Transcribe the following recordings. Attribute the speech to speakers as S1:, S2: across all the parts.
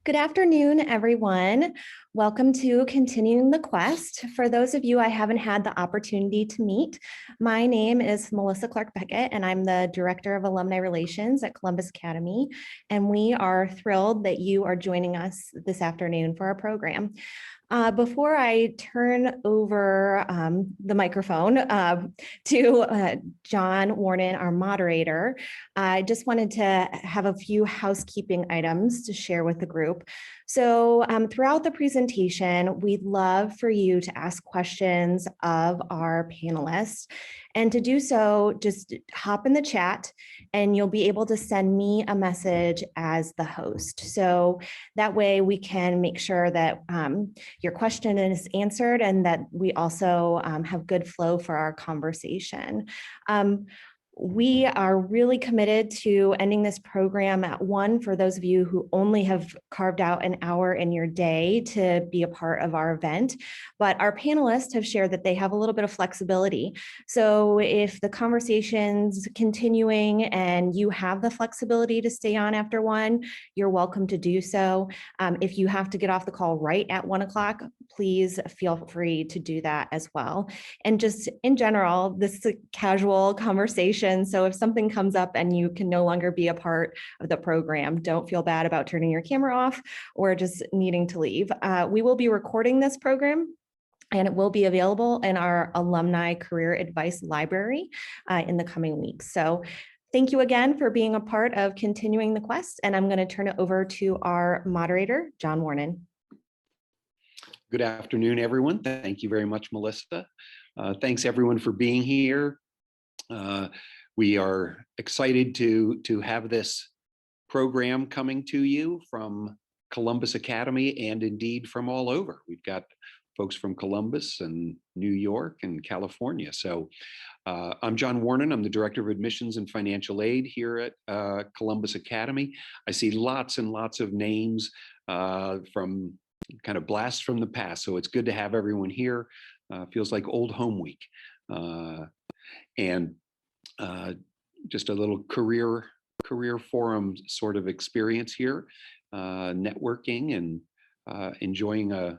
S1: Good afternoon, everyone. Welcome to Continuing the Quest. For those of you I haven't had the opportunity to meet, my name is Melissa Clark-Beckett, and I'm the Director of Alumni Relations at Columbus Academy. And we are thrilled that you are joining us this afternoon for our program. Before I turn over the microphone to John Wuorinen, our moderator, I just wanted to have a few housekeeping items to share with the group. So throughout the presentation, we'd love for you to ask questions of our panelists. And to do so, just hop in the chat and you'll be able to send me a message as the host. So that way we can make sure that your question is answered and that we also have good flow for our conversation. We are really committed to ending this program at 1 for those of you who only have carved out an hour in your day to be a part of our event. But our panelists have shared that they have a little bit of flexibility. So if the conversation's continuing and you have the flexibility to stay on after 1, you're welcome to do so. If you have to get off the call right at 1 o'clock, please feel free to do that as well. And just in general, this is a casual conversation. So if something comes up and you can no longer be a part of the program, don't feel bad about turning your camera off or just needing to leave. We will be recording this program and it will be available in our alumni career advice library in the coming weeks. So thank you again for being a part of Continuing the Quest. And I'm going to turn it over to our moderator, John Wuorinen.
S2: Good afternoon, everyone. Thank you very much, Melissa. Thanks everyone for being here. We are excited to have this program coming to you from Columbus Academy and indeed from all over. We've got folks from Columbus and New York and California. So I'm John Wuorinen. I'm the Director of Admissions and Financial Aid here at Columbus Academy. I see lots and lots of names from kind of blasts from the past. So it's good to have everyone here. Feels like old home week. And just a little career forum sort of experience here, networking and enjoying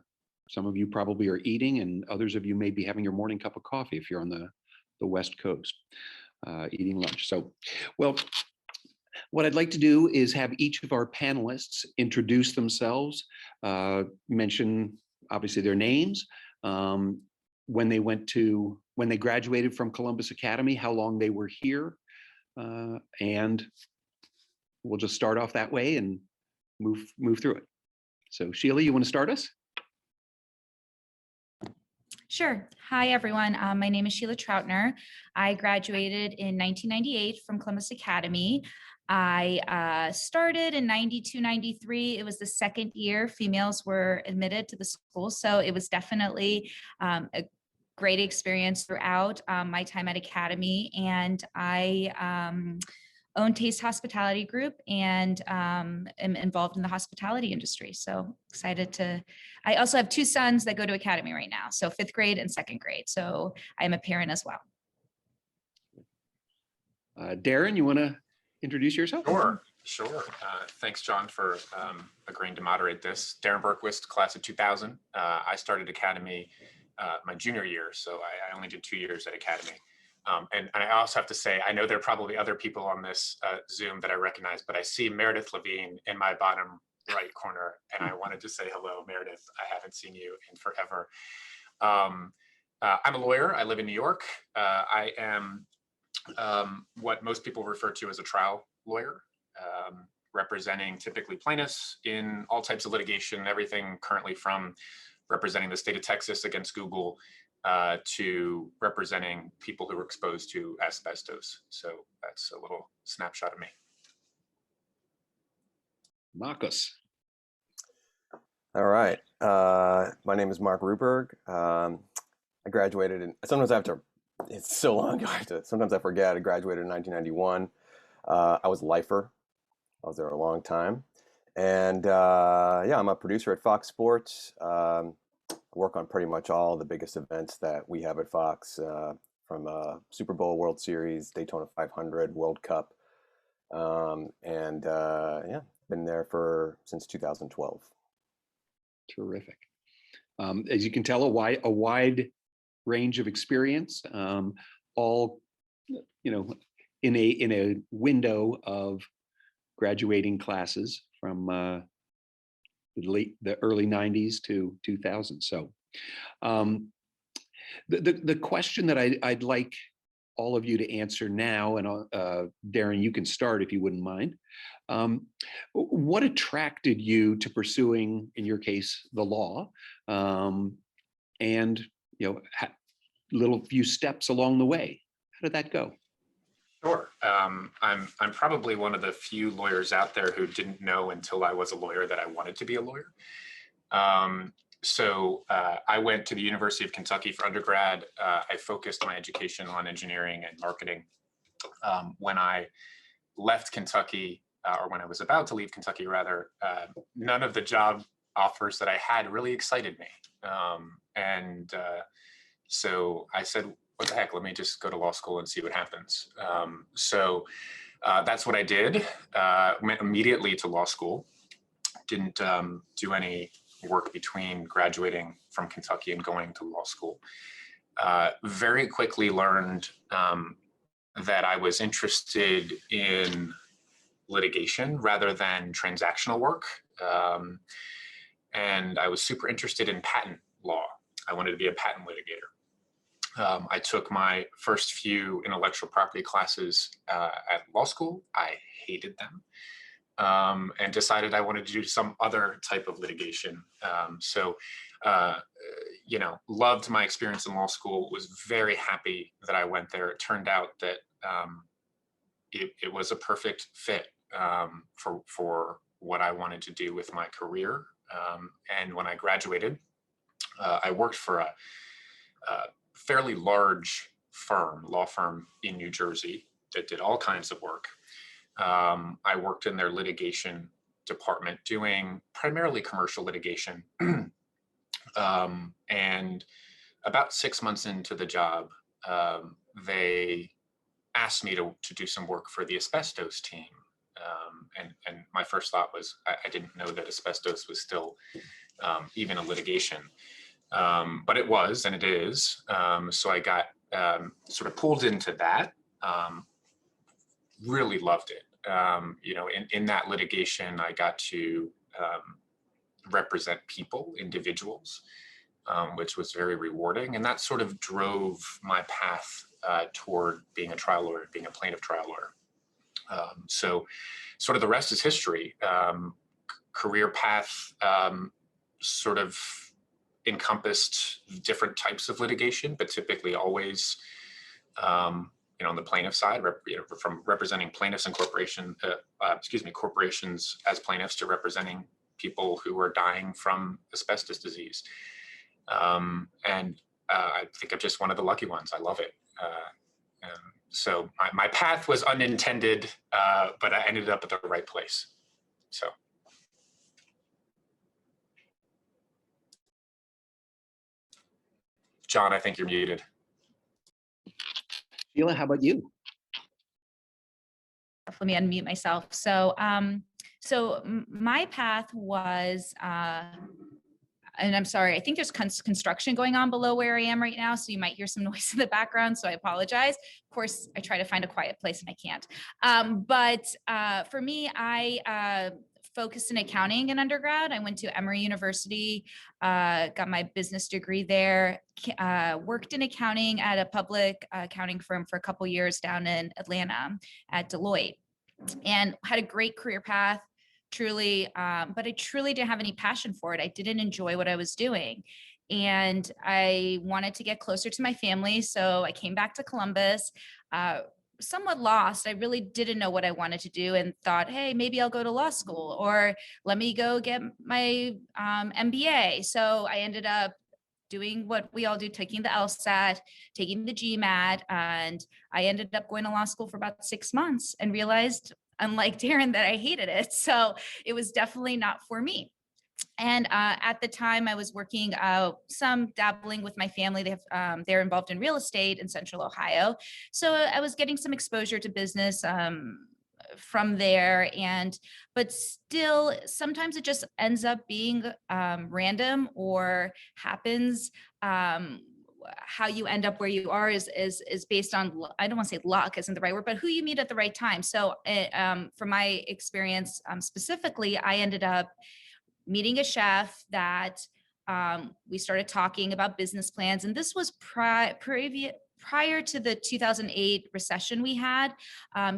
S2: some of you probably are eating and others of you may be having your morning cup of coffee if you're on the West Coast, eating lunch. So, well, what I'd like to do is have each of our panelists introduce themselves, mention obviously their names, when they graduated from Columbus Academy, how long they were here, and we'll just start off that way and move through it. So Sheila, you want to start us?
S3: Sure. Hi, everyone. My name is Sheila Trautner. I graduated in 1998 from Columbus Academy. I started in 92, 93. It was the second year females were admitted to the school. So it was definitely a great experience throughout my time at Academy. And I own Taste Hospitality Group and am involved in the hospitality industry. So excited to, I also have 2 sons that go to Academy right now. So 5th grade and 2nd grade. So I'm a parent as well.
S2: Darron, you want to introduce yourself?
S4: Sure. Thanks, John, for agreeing to moderate this. Darron Berquist, class of 2000. I started Academy my junior year, so I only did 2 years at Academy. And I also have to say, I know there are probably other people on this Zoom that I recognize, but I see Meredith Levine in my bottom right corner, and I wanted to say hello, Meredith. I haven't seen you in forever. I'm a lawyer. I live in New York. I am what most people refer to as a trial lawyer, representing typically plaintiffs in all types of litigation, everything currently from representing the state of Texas against Google to representing people who were exposed to asbestos. So that's a little snapshot of me.
S2: Marcus.
S5: All right. My name is Mark Ruberg. I graduated in, sometimes I have to, it's so long ago, sometimes I forget, I graduated in 1991. I was a lifer. I was there a long time. And yeah, I'm a producer at Fox Sports. Work on pretty much all the biggest events that we have at Fox, from Super Bowl, World Series, Daytona 500, World Cup. Yeah, been there since 2012.
S2: Terrific. As you can tell, a wide range of experience, all, in a window of graduating classes from the early 90s to 2000. So the question that I'd like all of you to answer now, and Darron, you can start if you wouldn't mind. What attracted you to pursuing, in your case, the law, and little few steps along the way? How did that go?
S4: Sure. I'm probably one of the few lawyers out there who didn't know until I was a lawyer that I wanted to be a lawyer. So I went to the University of Kentucky for undergrad. I focused my education on engineering and marketing. When I left Kentucky, or when I was about to leave Kentucky, rather, none of the job offers that I had really excited me. So I said, what the heck, let me just go to law school and see what happens. So that's what I did. Went immediately to law school. Didn't do any work between graduating from Kentucky and going to law school. Very quickly learned that I was interested in litigation rather than transactional work. And I was super interested in patent law. I wanted to be a patent litigator. I took my first few intellectual property classes at law school. I hated them, and decided I wanted to do some other type of litigation. Loved my experience in law school, was very happy that I went there. It turned out that it was a perfect fit for what I wanted to do with my career. And when I graduated, I worked for a fairly large law firm in New Jersey that did all kinds of work. I worked in their litigation department doing primarily commercial litigation. And about 6 months into the job, they asked me to do some work for the asbestos team. And my first thought was, I didn't know that asbestos was still even a litigation. But it was, and it is. So I got sort of pulled into that. Really loved it. In that litigation, I got to represent people, individuals, which was very rewarding. And that sort of drove my path toward being a trial lawyer, being a plaintiff trial lawyer. So sort of the rest is history. Career path sort of encompassed different types of litigation, but typically always on the plaintiff side, from representing plaintiffs and corporations as plaintiffs to representing people who are dying from asbestos disease. I think I'm just one of the lucky ones. I love it. So my path was unintended, but I ended up at the right place. So. John, I think you're muted.
S2: Sheila, how about you?
S3: Let me unmute myself. So my path was, and I'm sorry, I think there's construction going on below where I am right now, so you might hear some noise in the background, so I apologize. Of course, I try to find a quiet place and I can't. But for me, I focused in accounting in undergrad. I went to Emory University, got my business degree there, worked in accounting at a public accounting firm for a couple years down in Atlanta at Deloitte, and had a great career path, truly, but I truly didn't have any passion for it. I didn't enjoy what I was doing. And I wanted to get closer to my family. So I came back to Columbus, somewhat lost. I really didn't know what I wanted to do and thought, hey, maybe I'll go to law school, or let me go get my MBA. So I ended up doing what we all do, taking the LSAT, taking the GMAT, and I ended up going to law school for about 6 months and realized, unlike Darron, that I hated it. So it was definitely not for me. And at the time I was working some dabbling with my family. They're involved in real estate in Central Ohio. So I was getting some exposure to business, from there. But still, sometimes it just ends up being random or happens. How you end up where you are is based on, I don't want to say luck isn't the right word, but who you meet at the right time. So from my experience specifically, I ended up meeting a chef that we started talking about business plans. And this was prior to the 2008 recession we had.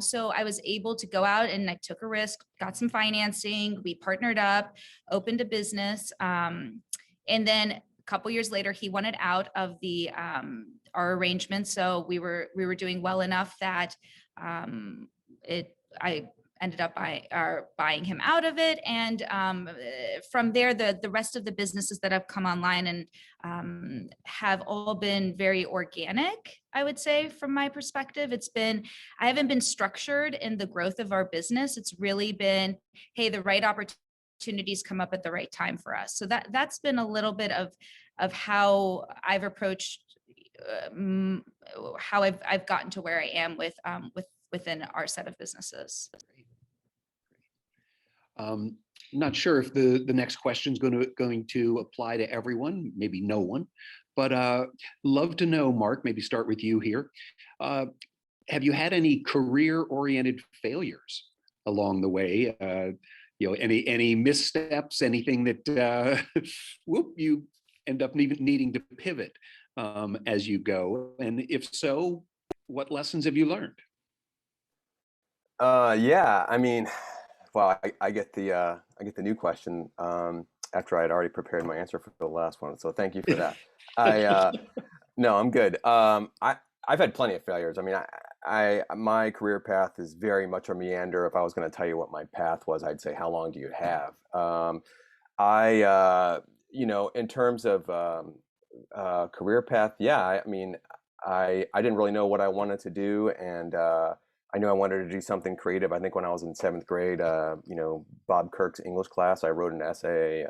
S3: So I was able to go out and I took a risk, got some financing, we partnered up, opened a business. And then a couple years later, he wanted out of our arrangement. So we were doing well enough that I ended up buying him out of it. And from there, the rest of the businesses that have come online and have all been very organic, I would say, from my perspective. I haven't been structured in the growth of our business. It's really been, hey, the right opportunities come up at the right time for us. So that's been a little bit of how I've approached how I've gotten to where I am within our set of businesses.
S2: Not sure if the next question is going to apply to everyone, maybe no one, but love to know, Mark, maybe start with you here. Have you had any career-oriented failures along the way? Any missteps, anything that you end up needing to pivot as you go? And if so, what lessons have you learned?
S5: Yeah, I mean, well, I get the new question after I had already prepared my answer for the last one. So thank you for that. No, I'm good. I've had plenty of failures. I mean, my career path is very much a meander. If I was going to tell you what my path was, I'd say, how long do you have? In terms of career path, yeah, I mean, I didn't really know what I wanted to do, and I knew I wanted to do something creative. I think when I was in 7th grade, Bob Kirk's English class, I wrote an essay,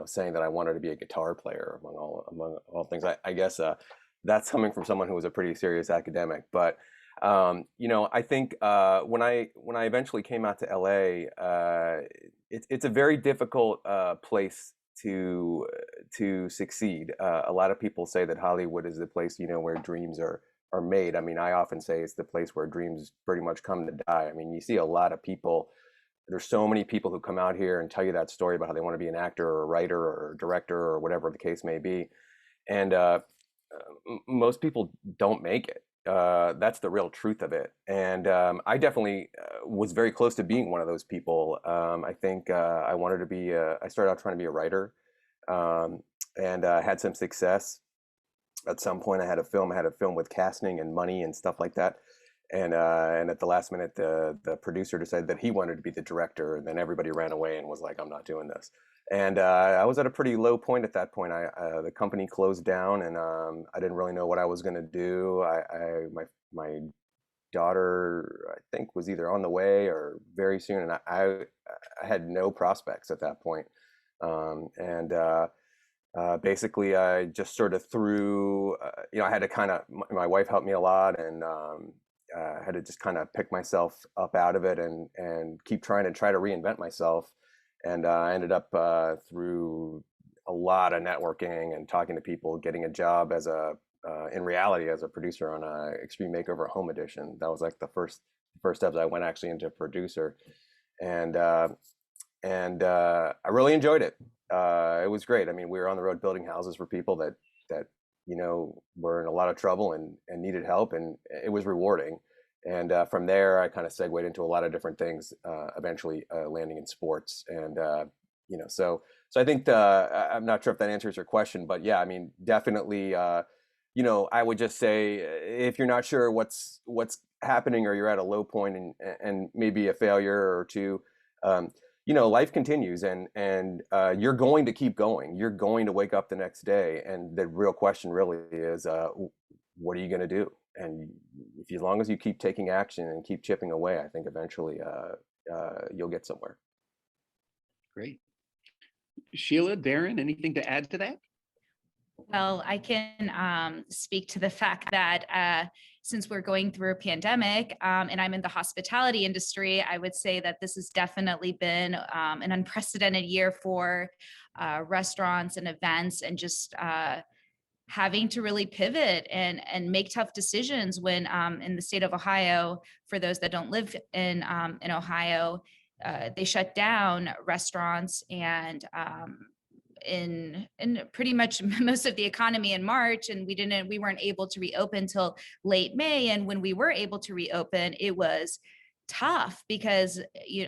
S5: saying that I wanted to be a guitar player among all things. I guess that's coming from someone who was a pretty serious academic. But I think when I eventually came out to LA, it's a very difficult place to succeed. A lot of people say that Hollywood is the place where dreams are made. I mean, I often say it's the place where dreams pretty much come to die. I mean, you see a lot of people. There's so many people who come out here and tell you that story about how they want to be an actor or a writer or a director or whatever the case may be, and most people don't make it. That's the real truth of it. And I definitely was very close to being one of those people. I think I wanted to be. I started out trying to be a writer, and had some success. At some point, I had a film with casting and money and stuff like that. And at the last minute, the producer decided that he wanted to be the director, and then everybody ran away and was like, "I'm not doing this." And I was at a pretty low point at that point. The company closed down, and I didn't really know what I was going to do. My daughter, I think, was either on the way or very soon, and I had no prospects at that point. Basically, I just sort of threw, I had to my wife helped me a lot, and I had to just kind of pick myself up out of it and keep trying to reinvent myself. And I ended up through a lot of networking and talking to people, getting a job in reality as a producer on Extreme Makeover Home Edition. That was like the first steps I went actually into producer, and I really enjoyed it. It was great. I mean, we were on the road building houses for people that were in a lot of trouble and needed help, and it was rewarding. And from there, I kind of segued into a lot of different things, eventually landing in sports. And so I think I'm not sure if that answers your question, but yeah, I mean, definitely, I would just say if you're not sure what's happening, or you're at a low point and maybe a failure or two, life continues, and you're going to keep going. You're going to wake up the next day, and the real question really is, what are you going to do? And as long as you keep taking action and keep chipping away, I think eventually you'll get somewhere.
S2: Great. Sheila, Darron, anything to add to that?
S3: Well, I can speak to the fact that since we're going through a pandemic and I'm in the hospitality industry, I would say that this has definitely been an unprecedented year for restaurants and events, and just having to really pivot and make tough decisions when in the state of Ohio, for those that don't live in Ohio, they shut down restaurants and in pretty much most of the economy in March, and we weren't able to reopen till late May. And when we were able to reopen, it was tough because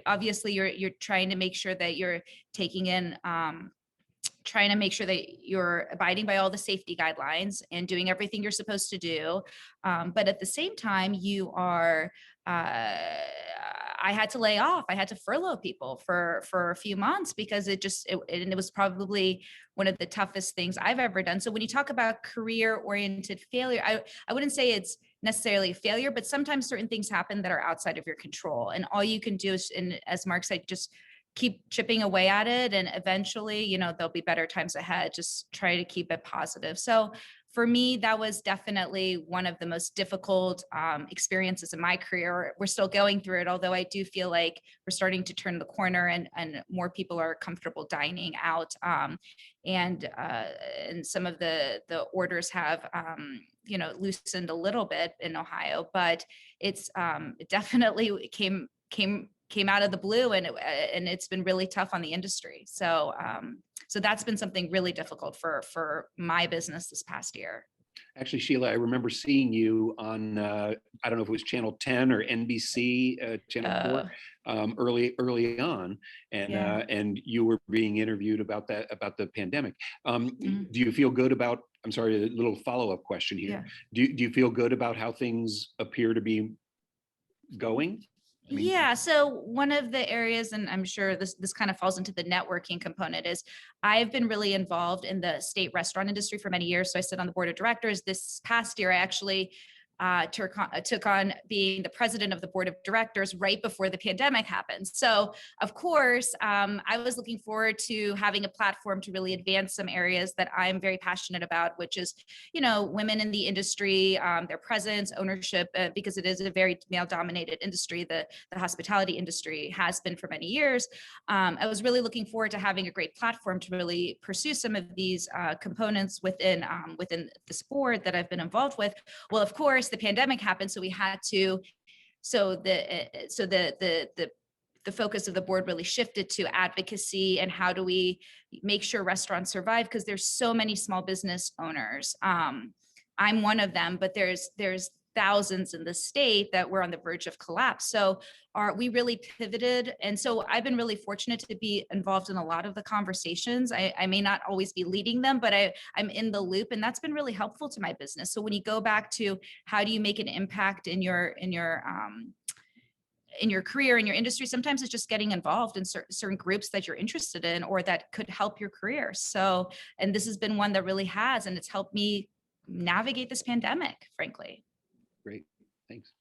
S3: obviously you're trying to make sure that you're taking in trying to make sure that you're abiding by all the safety guidelines and doing everything you're supposed to do. But at the same time, I had to lay off. I had to furlough people for a few months because it was probably one of the toughest things I've ever done. So when you talk about career-oriented failure, I wouldn't say it's necessarily a failure, but sometimes certain things happen that are outside of your control. And all you can do is, and as Mark said, just keep chipping away at it. And eventually, there'll be better times ahead. Just try to keep it positive. So for me, that was definitely one of the most difficult experiences in my career. We're still going through it, although I do feel like we're starting to turn the corner and more people are comfortable dining out. And some of the orders have, loosened a little bit in Ohio, but it definitely came out of the blue, and it's been really tough on the industry. So that's been something really difficult for my business this past year.
S2: Actually, Sheila, I remember seeing you on, I don't know if it was Channel 10 or NBC, Channel 4, early on, and you were being interviewed about the pandemic. Do you feel good about, I'm sorry, a little follow-up question here. Yeah. Do you feel good about how things appear to be going?
S3: Yeah. So one of the areas, and I'm sure this kind of falls into the networking component, is I've been really involved in the state restaurant industry for many years. So I sit on the board of directors. This past year, I actually took on being the president of the board of directors right before the pandemic happened. So of course, I was looking forward to having a platform to really advance some areas that I'm very passionate about, which is, women in the industry, their presence, ownership, because it is a very male-dominated industry. The hospitality industry has been for many years. I was really looking forward to having a great platform to really pursue some of these components within this board that I've been involved with. Well, of course, the pandemic happened, so we had to. So the focus of the board really shifted to advocacy and how do we make sure restaurants survive, because there's so many small business owners. I'm one of them, but there's thousands in the state that were on the verge of collapse. So we really pivoted. And so I've been really fortunate to be involved in a lot of the conversations. I may not always be leading them, but I'm in the loop, and that's been really helpful to my business. So when you go back to how do you make an impact in your career, in your industry, sometimes it's just getting involved in certain groups that you're interested in or that could help your career. So, and this has been one that really has, and it's helped me navigate this pandemic, frankly.
S2: Great, thanks.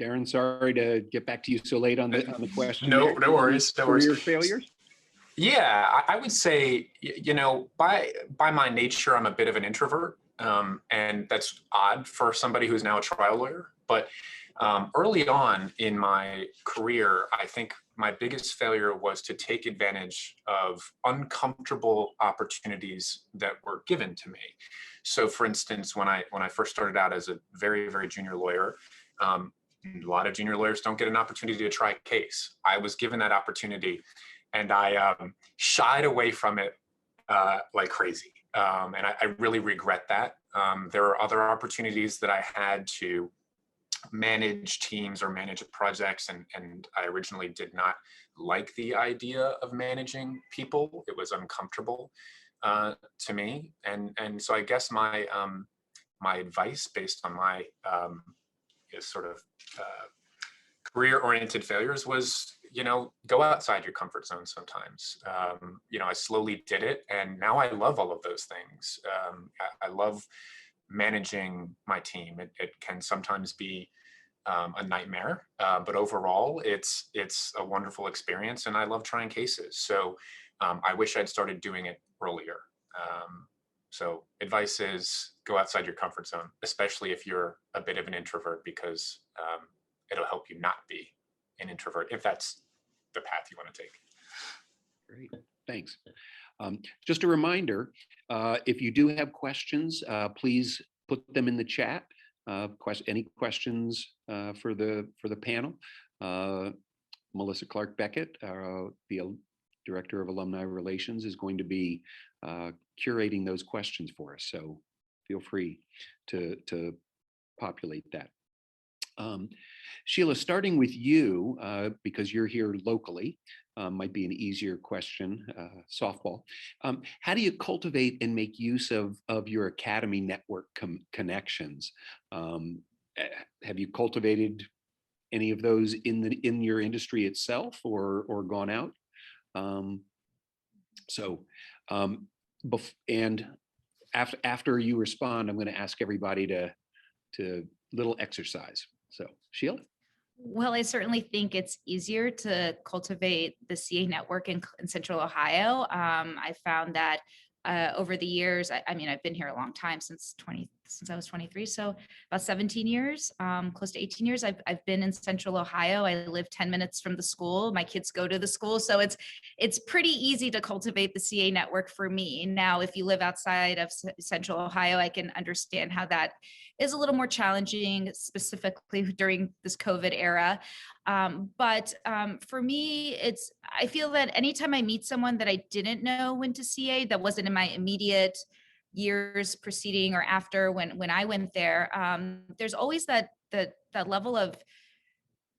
S2: Darron, sorry to get back to you so late on the question.
S4: No worries.
S2: Career failures?
S4: Yeah, I would say, by my nature, I'm a bit of an introvert, and that's odd for somebody who's now a trial lawyer. But early on in my career, I think my biggest failure was to take advantage of uncomfortable opportunities that were given to me. So, for instance, when I first started out as a very, very junior lawyer, a lot of junior lawyers don't get an opportunity to try a case. I was given that opportunity, and I shied away from it like crazy. And I really regret that. There are other opportunities that I had to manage teams or manage projects, and I originally did not like the idea of managing people. It was uncomfortable to me, and so I guess my advice based on my sort of career-oriented failures was, go outside your comfort zone sometimes. I slowly did it, and now I love all of those things. I love managing my team. It can sometimes be a nightmare, but overall, it's a wonderful experience, and I love trying cases. So I wish I'd started doing it earlier. So advice is go outside your comfort zone, especially if you're a bit of an introvert, because it'll help you not be an introvert if that's the path you want to take.
S2: Great, thanks. Just a reminder, if you do have questions, please put them in the chat. Any questions for the panel? Melissa Clark Beckett, the Director of Alumni Relations, is going to be curating those questions for us. So feel free to populate that. Sheila, starting with you, because you're here locally, might be an easier question, softball. How do you cultivate and make use of your academy network connections? Have you cultivated any of those in your industry itself, or gone out? And after you respond, I'm going to ask everybody to little exercise. So Sheila?
S3: Well, I certainly think it's easier to cultivate the CA network in Central Ohio. I found that over the years, I mean, I've been here a long time, since I was 23, so about 17 years, close to 18 years. I've been in Central Ohio. I live 10 minutes from the school. My kids go to the school, so it's pretty easy to cultivate the CA network for me. Now, if you live outside of Central Ohio, I can understand how that is a little more challenging, specifically during this COVID era. But for me, I feel that anytime I meet someone that I didn't know went to CA, that wasn't in my immediate years preceding or after when I went there, there's always that level of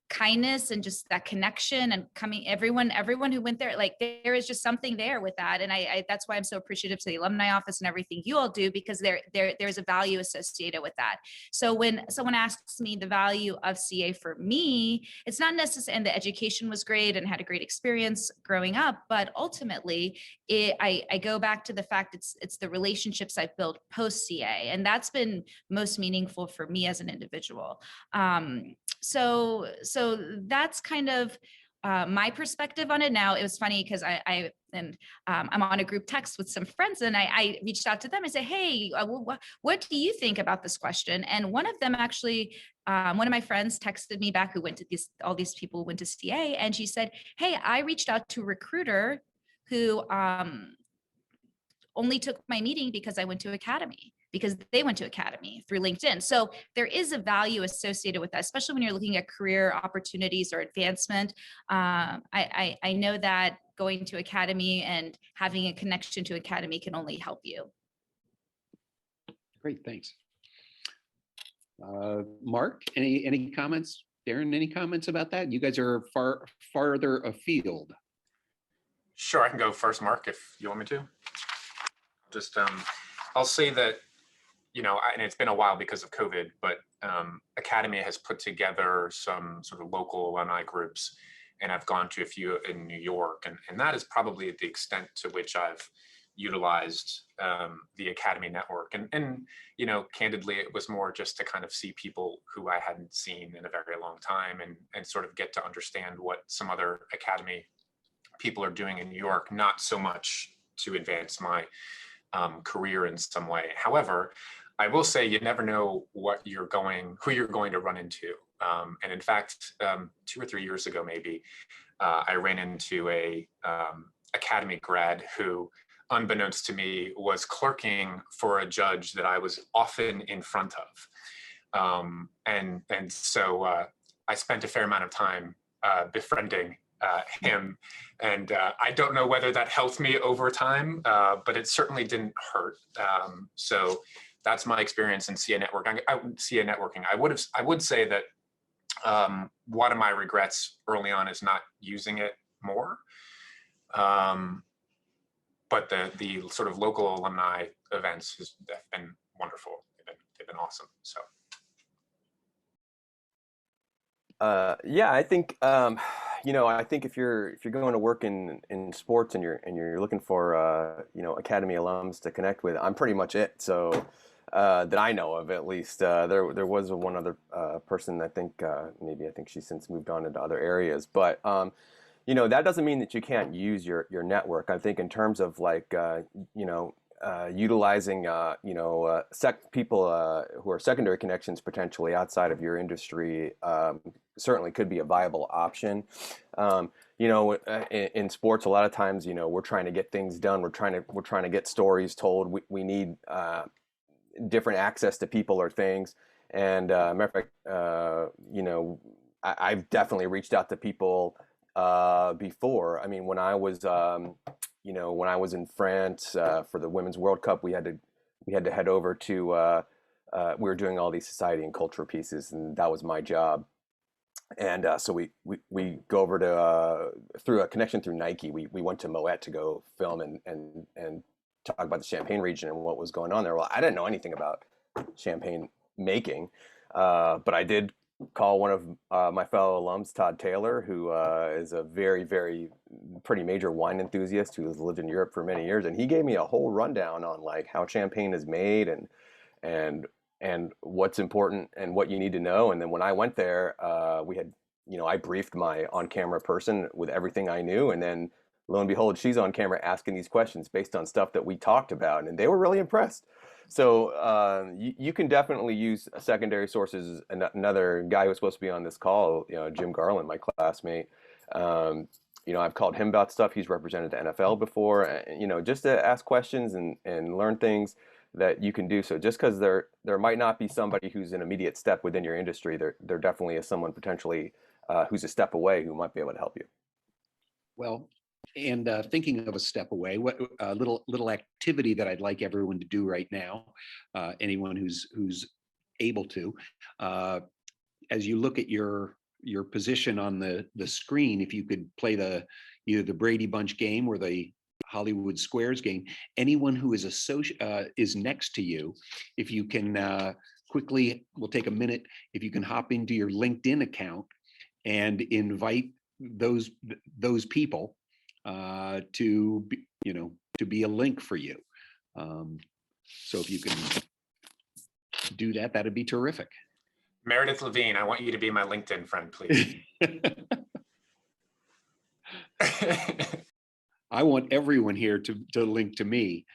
S3: kindness and just that connection and everyone who went there, like there is just something there with that. And I that's why I'm so appreciative to the alumni office and everything you all do, because there's a value associated with that. So when someone asks me the value of CA for me, it's not necessarily, and the education was great and had a great experience growing up, but ultimately I go back to the fact it's the relationships I've built post CA, and that's been most meaningful for me as an individual. So that's kind of my perspective on it. Now, it was funny because I'm on a group text with some friends, and I reached out to them and said, hey, what do you think about this question? And one of them actually, one of my friends texted me back, who went to all these people went to CA, and she said, hey, I reached out to a recruiter who only took my meeting because I went to Academy, because they went to Academy through LinkedIn. So there is a value associated with that, especially when you're looking at career opportunities or advancement. I know that going to Academy and having a connection to Academy can only help you.
S2: Great, thanks. Mark, any comments? Darron, any comments about that? You guys are farther afield.
S4: Sure, I can go first, Mark, if you want me to. Just, I'll say that, you know, and it's been a while because of COVID, but Academy has put together some sort of local alumni groups, and I've gone to a few in New York, and that is probably the extent to which I've utilized the Academy network. And you know, candidly, it was more just to kind of see people who I hadn't seen in a very long time, and sort of get to understand what some other Academy people are doing in New York, not so much to advance my career in some way. However, I will say you never know who you're going to run into. And in fact, 2 or 3 years ago, maybe, I ran into a Academy grad who, unbeknownst to me, was clerking for a judge that I was often in front of. And so I spent a fair amount of time befriending him, and I don't know whether that helped me over time, but it certainly didn't hurt. So that's my experience in CA networking. I would say that one of my regrets early on is not using it more. But the sort of local alumni events have been wonderful. They've been awesome. So.
S5: Yeah, I think you know, I think if you're going to work in sports and you're looking for you know, Academy alums to connect with, I'm pretty much it. So that I know of, at least. There was one other person, I think maybe I think she's since moved on into other areas, but you know, that doesn't mean that you can't use your network. I think in terms of like you know, utilizing, people who are secondary connections potentially outside of your industry certainly could be a viable option. In sports, a lot of times, we're trying to get things done. We're trying to get stories told. We need different access to people or things. And matter of fact, I've definitely reached out to people before. I mean, when I was in France for the Women's World Cup, we had to head over to. We were doing all these society and culture pieces, and that was my job. And so we go over to through a connection through Nike. We went to Moet to go film and talk about the Champagne region and what was going on there. Well, I didn't know anything about champagne making, but I did call one of my fellow alums, Todd Taylor, who is a very, very pretty major wine enthusiast who has lived in Europe for many years, and he gave me a whole rundown on like how champagne is made and what's important and what you need to know. And then when I went there, we had, I briefed my on-camera person with everything I knew, and then lo and behold, she's on camera asking these questions based on stuff that we talked about, and they were really impressed. So you can definitely use secondary sources. Another guy who was supposed to be on this call, Jim Garland, my classmate, I've called him about stuff. He's represented the NFL before, just to ask questions and learn things that you can do. So just because there might not be somebody who's an immediate step within your industry, there definitely is someone potentially who's a step away who might be able to help you.
S2: Well, and thinking of a step away, what little activity that I'd like everyone to do right now, anyone who's able to, as you look at your position on the screen, if you could play either the Brady Bunch game or the Hollywood Squares game, anyone who is is next to you, if you can quickly, we'll take a minute, if you can hop into your LinkedIn account and invite those people to be a link for you. So if you can do that, that'd be terrific.
S4: Meredith Levine, I want you to be my LinkedIn friend, please.
S2: I want everyone here to link to me.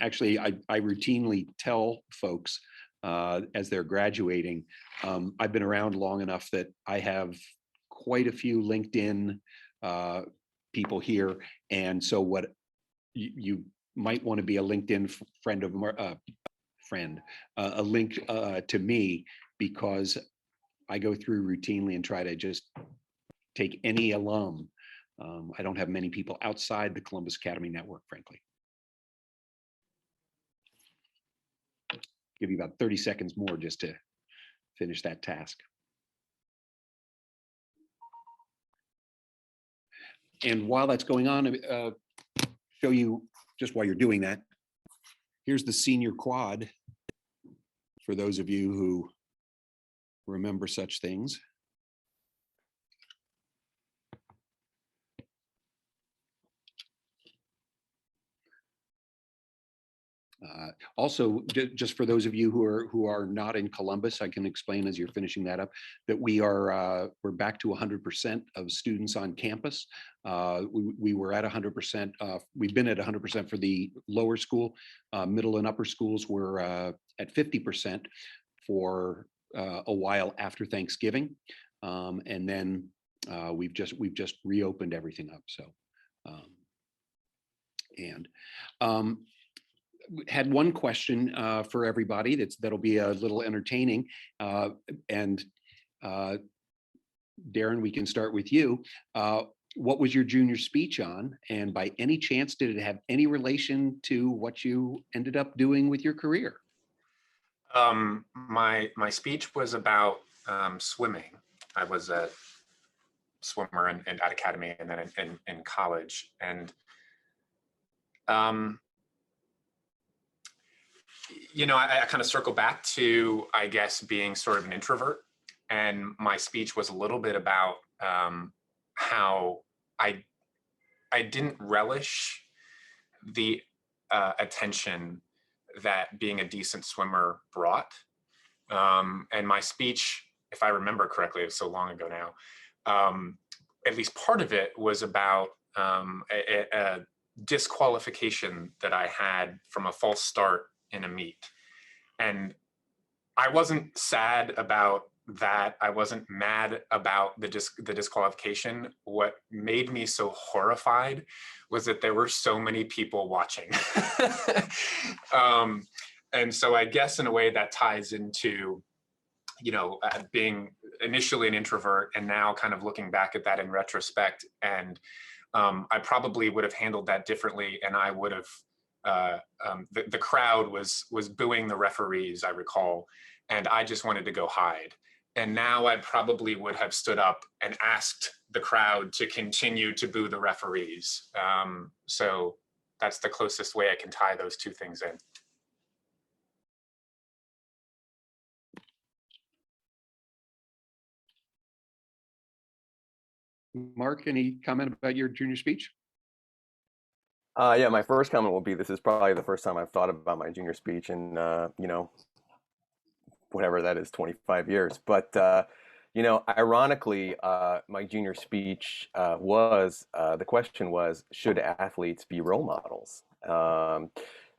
S2: Actually, I routinely tell folks as they're graduating, I've been around long enough that I have quite a few LinkedIn people here. And so what you might want to be a LinkedIn friend of a link to me, because I go through routinely and try to just take any alum. I don't have many people outside the Columbus Academy network, frankly. Give you about 30 seconds more just to finish that task. And while that's going on, show you just while you're doing that, here's the senior quad for those of you who remember such things. Also, just for those of you who are not in Columbus, I can explain as you're finishing that up that we're back to 100% of students on campus. We were at 100%. We've been at 100% for the lower school, middle and upper schools. We're at 50% for a while after Thanksgiving, and then we've just reopened everything up. So, had one question for everybody that'll be a little entertaining, and Darron, we can start with you. What was your junior speech on, and by any chance did it have any relation to what you ended up doing with your career?
S4: My speech was about swimming. I was a swimmer at academy and then in college, and I kind of circle back to, I guess, being sort of an introvert. And my speech was a little bit about how I didn't relish the attention that being a decent swimmer brought. And my speech, if I remember correctly, it was so long ago now, at least part of it was about disqualification that I had from a false start in a meet. And I wasn't sad about that. I wasn't mad about the disqualification. What made me so horrified was that there were so many people watching. And so I guess in a way that ties into, being initially an introvert and now kind of looking back at that in retrospect. And I probably would have handled that differently, and I would have, the crowd was booing the referees, I recall, and I just wanted to go hide. And now I probably would have stood up and asked the crowd to continue to boo the referees. So that's the closest way I can tie those two things in.
S2: Mark, any comment about your junior speech?
S5: Yeah, my first comment will be, this is probably the first time I've thought about my junior speech in, whatever that is, 25 years. But, ironically, my junior speech the question was, should athletes be role models?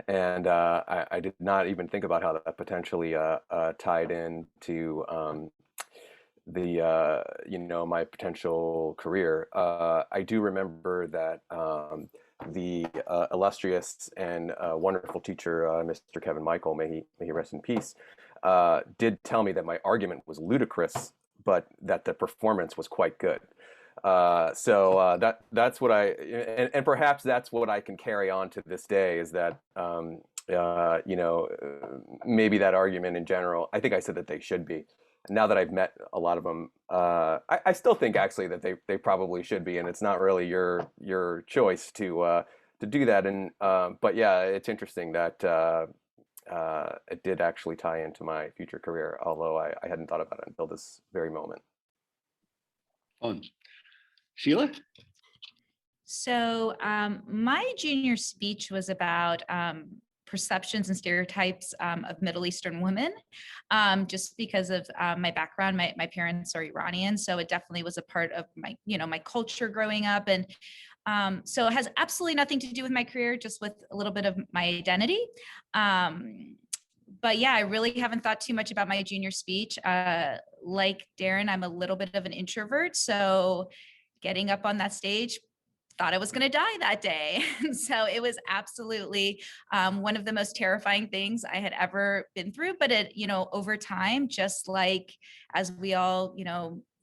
S5: And I did not even think about how that potentially tied into my potential career. I do remember that the illustrious and wonderful teacher, Mr. Kevin Michael, may he rest in peace, did tell me that my argument was ludicrous, but that the performance was quite good. So that's what and perhaps that's what I can carry on to this day, is that maybe that argument in general, I think I said that they should be. Now that I've met a lot of them, I still think actually that they probably should be, and it's not really your choice to do that. And but yeah, it's interesting that it did actually tie into my future career, although I hadn't thought about it until this very moment.
S2: Fun. Sheila?
S3: So my junior speech was about perceptions and stereotypes of Middle Eastern women, just because of my background. My parents are Iranian, so it definitely was a part of my, my culture growing up. And so it has absolutely nothing to do with my career, just with a little bit of my identity. But yeah, I really haven't thought too much about my junior speech. Like Darron, I'm a little bit of an introvert, so getting up on that stage, thought I was going to die that day. So it was absolutely one of the most terrifying things I had ever been through. But it, over time, just like as we all,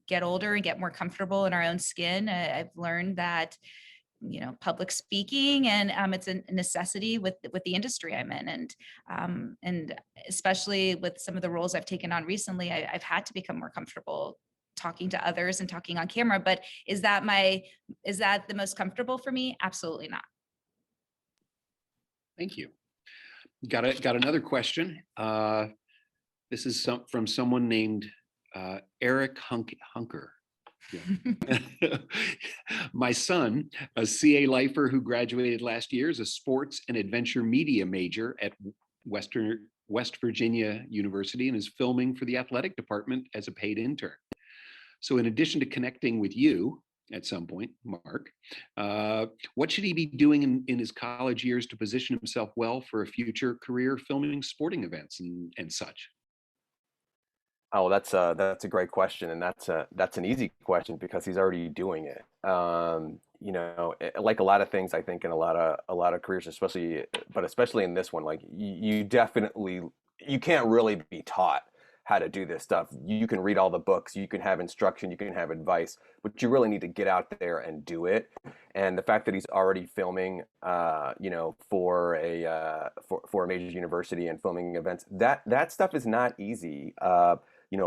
S3: get older and get more comfortable in our own skin, I've learned that, public speaking, and it's a necessity with the industry I'm in. And especially with some of the roles I've taken on recently, I've had to become more comfortable talking to others and talking on camera. But is that the most comfortable for me? Absolutely not.
S2: Thank you. Got another question. This is from someone named Eric Hunker. Yeah. My son, a CA lifer who graduated last year, is a sports and adventure media major at West Virginia University and is filming for the athletic department as a paid intern. So in addition to connecting with you at some point, Mark, what should he be doing in his college years to position himself well for a future career filming sporting events and such?
S5: Oh, that's a great question, and that's an easy question because he's already doing it. Like a lot of things, I think in a lot of careers, especially in this one, like you can't really be taught how to do this stuff. You can read all the books, you can have instruction, you can have advice, but you really need to get out there and do it. And the fact that he's already filming, for a major university and filming events, that stuff is not easy. A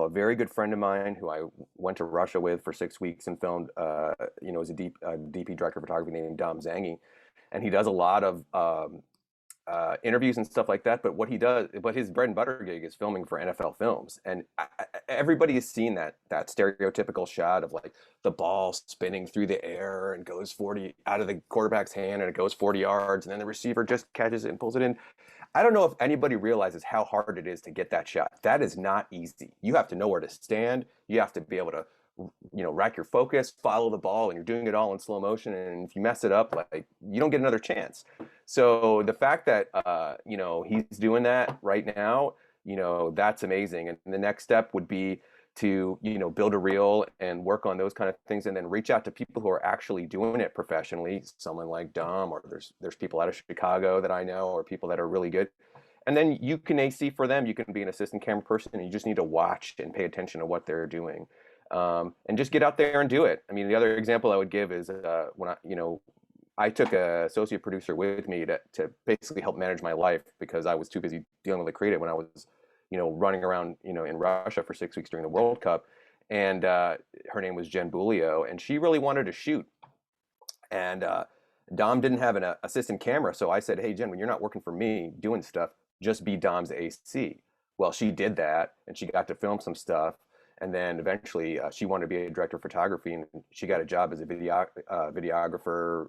S5: very good friend of mine who I went to Russia with for 6 weeks and filmed, was a DP director of photography named Dom Zangi, and he does a lot of interviews and stuff like that. But his bread and butter gig is filming for NFL Films, and everybody has seen that stereotypical shot of like the ball spinning through the air and goes 40 out of the quarterback's hand and it goes 40 yards, and then the receiver just catches it and pulls it in. I don't know if anybody realizes how hard it is to get that shot. That is not easy. You have to know where to stand. You have to be able to rack your focus, follow the ball, and you're doing it all in slow motion. And if you mess it up, like, you don't get another chance. So the fact that, he's doing that right now, that's amazing. And the next step would be to, build a reel and work on those kind of things, and then reach out to people who are actually doing it professionally, someone like Dom, or there's people out of Chicago that I know, or people that are really good. And then you can AC for them. You can be an assistant camera person, and you just need to watch and pay attention to what they're doing, and just get out there and do it. I mean, the other example I would give is when I took a associate producer with me to basically help manage my life, because I was too busy dealing with the creative when I was, running around, in Russia for 6 weeks during the World Cup. And her name was Jen Bulio, and she really wanted to shoot. And Dom didn't have an assistant camera, so I said, "Hey, Jen, when you're not working for me doing stuff, just be Dom's AC." Well, she did that, and she got to film some stuff. And then eventually she wanted to be a director of photography, and she got a job as a videographer,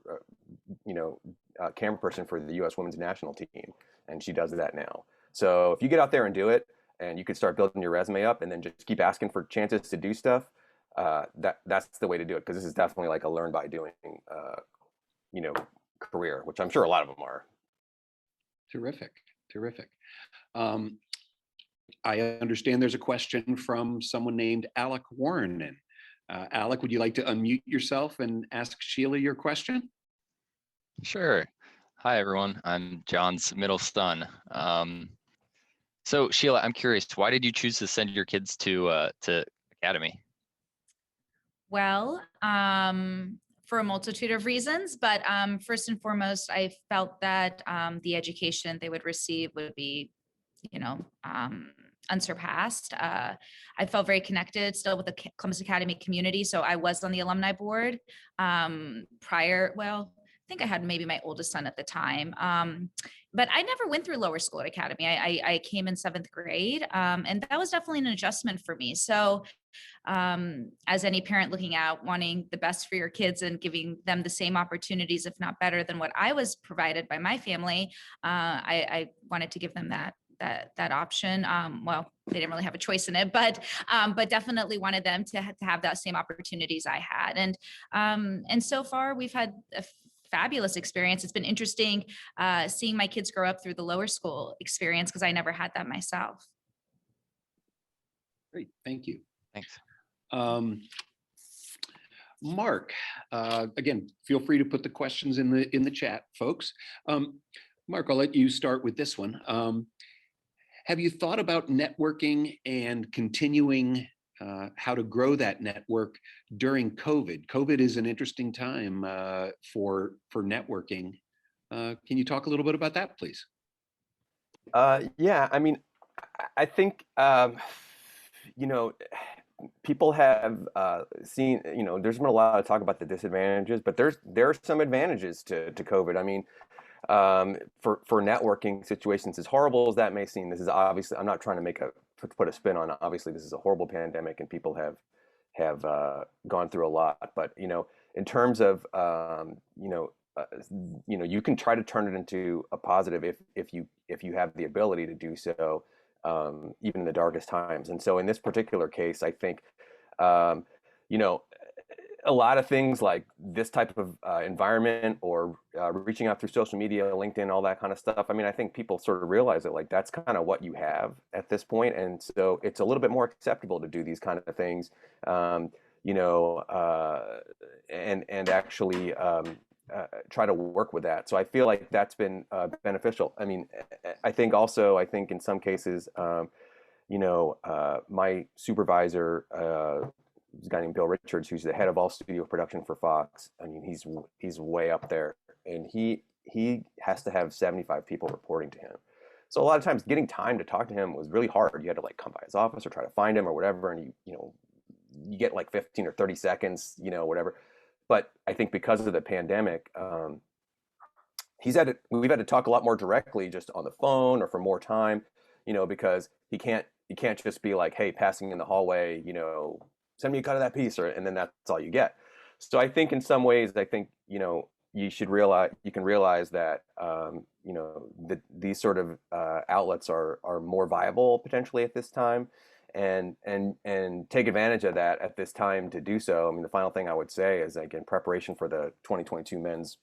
S5: camera person for the U.S. women's national team. And she does that now. So if you get out there and do it, and you could start building your resume up, and then just keep asking for chances to do stuff, that's the way to do it. Because this is definitely like a learn by doing, career, which I'm sure a lot of them are.
S2: Terrific. I understand there's a question from someone named Alec Wuorinen. Alec, would you like to unmute yourself and ask Sheila your question?
S6: Sure. Hi, everyone. I'm John's middle son. So Sheila, I'm curious, why did you choose to send your kids to Academy?
S3: Well, for a multitude of reasons, but first and foremost, I felt that the education they would receive would be, unsurpassed. I felt very connected still with the Columbus Academy community. So I was on the alumni board prior. Well, I think I had maybe my oldest son at the time. But I never went through lower school at Academy. I came in 7th grade, and that was definitely an adjustment for me. So as any parent looking out, wanting the best for your kids and giving them the same opportunities, if not better than what I was provided by my family, I wanted to give them that option. Well, they didn't really have a choice in it, but definitely wanted them to have that same opportunities I had. And so far we've had a fabulous experience. It's been interesting seeing my kids grow up through the lower school experience, because I never had that myself.
S2: Great, thank you.
S6: Thanks.
S2: Mark, again, feel free to put the questions in the chat, folks. Mark, I'll let you start with this one. Have you thought about networking and continuing how to grow that network during COVID? COVID is an interesting time for networking. Can you talk a little bit about that, please?
S5: Yeah, I mean, I think, people have seen, there's been a lot of talk about the disadvantages, but there are some advantages to COVID. I mean, for networking situations, as horrible as that may seem, this is obviously, I'm not trying to put a spin on it. Obviously, this is a horrible pandemic, and people have gone through a lot. But in terms of you can try to turn it into a positive if you have the ability to do so, even in the darkest times. And so in this particular case, I think a lot of things like this type of environment, or reaching out through social media, LinkedIn, all that kind of stuff. I mean, I think people sort of realize that, like, that's kind of what you have at this point. And so it's a little bit more acceptable to do these kind of things, and actually try to work with that. So I feel like that's been beneficial. I mean, I think in some cases, my supervisor, a guy named Bill Richards, who's the head of all studio production for Fox. I mean, he's way up there, and he has to have 75 people reporting to him. So a lot of times getting time to talk to him was really hard. You had to like come by his office or try to find him or whatever, and you get like 15 or 30 seconds, whatever. But I think because of the pandemic, we've had to talk a lot more directly, just on the phone or for more time, because he can't just be like, hey, passing in the hallway, send me a cut of that piece, and then that's all you get. So I think in some ways, you can realize that, these sort of outlets are more viable potentially at this time. and take advantage of that at this time to do so. I mean, the final thing I would say is, like, in preparation for the 2022 Men's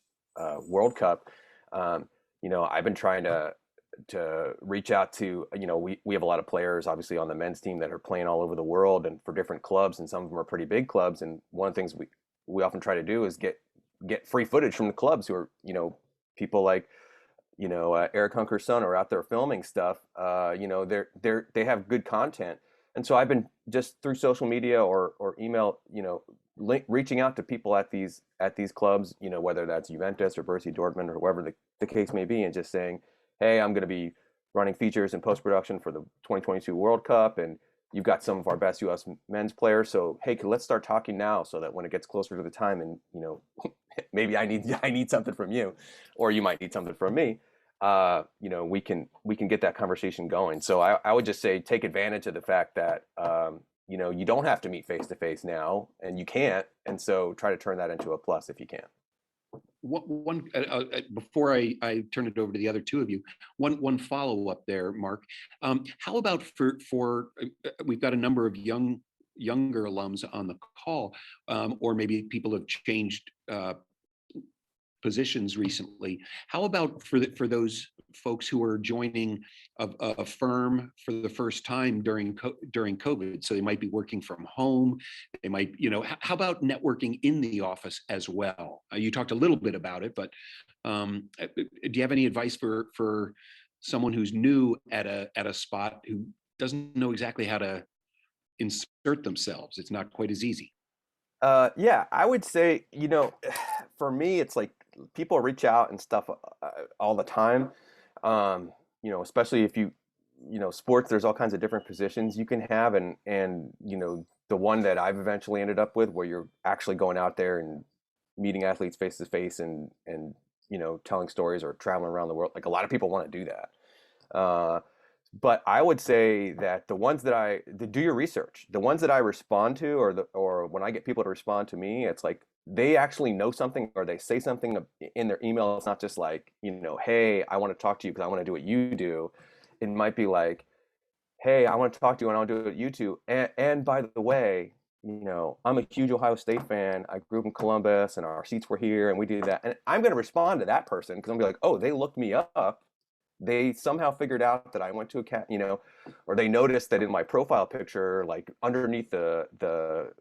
S5: World Cup, I've been trying to reach out to, we have a lot of players obviously on the men's team that are playing all over the world and for different clubs, and some of them are pretty big clubs. And one of the things we often try to do is get free footage from the clubs who are, people like, Eric Hunker's son are out there filming stuff. They have good content. And so I've been just through social media or email, reaching out to people at these clubs, whether that's Juventus or Borussia Dortmund or whoever the case may be, and just saying, hey, I'm going to be running features and post-production for the 2022 World Cup, and you've got some of our best U.S. men's players. So, hey, let's start talking now, so that when it gets closer to the time, and maybe I need something from you, or you might need something from me, we can get that conversation going. So I would just say, take advantage of the fact that you don't have to meet face to face now, and you can't, and so try to turn that into a plus if you can.
S2: Before I turn it over to the other two of you, one follow up there, Mark. How about for we've got a number of younger alums on the call, or maybe people have changed positions recently. How about for those folks who are joining a firm for the first time during COVID? So they might be working from home. They might, how about networking in the office as well? You talked a little bit about it, but do you have any advice for someone who's new at a spot who doesn't know exactly how to insert themselves? It's not quite as easy.
S5: Yeah, I would say, for me, it's like people reach out and stuff all the time. Especially if sports, there's all kinds of different positions you can have. And the one that I've eventually ended up with, where you're actually going out there and meeting athletes face to face and telling stories or traveling around the world. Like, a lot of people want to do that. But I would say that the ones that do your research, the ones that I respond to, or when I get people to respond to me, it's like they actually know something, or they say something in their email. It's not just like, hey, I want to talk to you because I want to do what you do. It might be like, hey, I want to talk to you and I want to do what you do. And by the way, I'm a huge Ohio State fan. I grew up in Columbus and our seats were here and we did that. And I'm going to respond to that person because I'm going to be like, oh, they looked me up. They somehow figured out that I went to or they noticed that in my profile picture, like underneath the